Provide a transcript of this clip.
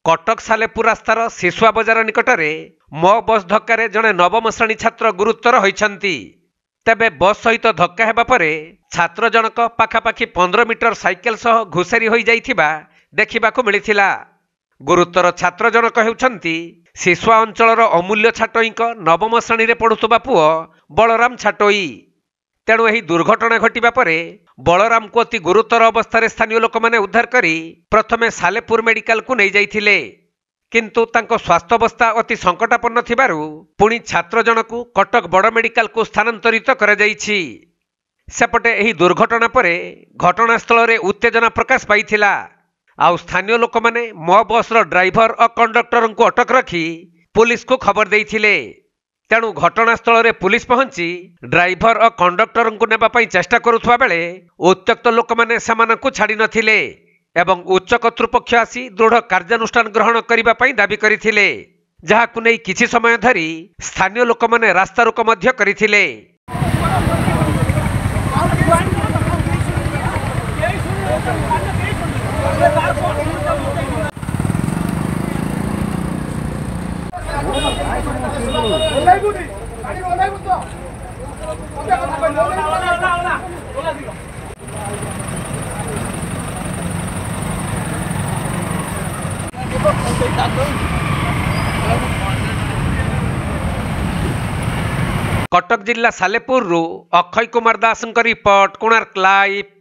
कटक सालेपुर रास्तार शिशुआ बजार निकटरे मो बस धक्कार जड़े नवम श्रेणी छात्र गुरुतर होइछंती। तेबे बस सहित धक्का हेबा परे छात्र जनक पाखापाखि 15 मीटर साइकेल सह घुसेरी होई जाइथिबा देखिबाकू मिलिथिला। गुरुतर छात्र जनक हेउछंती शिशुआ अंचलर अमूल्य छाटोईक नवम श्रेणी रे पढ़ुतबा पुओ बलराम छाटोई। तेणु एही दुर्घटना घटिबा परे बलराम को अति गुरुतर अवस्था स्थानीय लोक माने उद्धार करी प्रथमे सालेपुर मेडिकल को नहीं जाइथिले, किंतु तांको स्वास्थ्यावस्था अति संकटापन्न थिबारु पुणी छात्र जनकू कटक बड़ मेडिकल को स्थानांतरित करा जाइछि। सेपटे एही दुर्घटना परे घटनास्थल रे उत्तेजना प्रकाश पाइथिला। आउ स्थानीय लोक माने मो बस रो ड्राइवर और कंडक्टर को अटक रखी पुलिस को खबर देइथिले। तेणु घटनास्थल रे पुलिस पहुंची ड्राइवर और कंडक्टर को नेबा पई चेष्टा करुथुवा बेले उत्त्यक्त लोक माने समानकु छाड़ी नथिले एवं उच्च कर्तृपक्ष आसी दृढ़ कार्यानुष्ठान ग्रहण करिबा पई दाबी करिथिले, जहाकु नै किछि समय धरी स्थानीय लोक माने रास्ता रोको मध्य करिथिले। कटक जिला सालेपुर अक्षय कुमार दास रिपोर्ट, कोणार्क लाइव।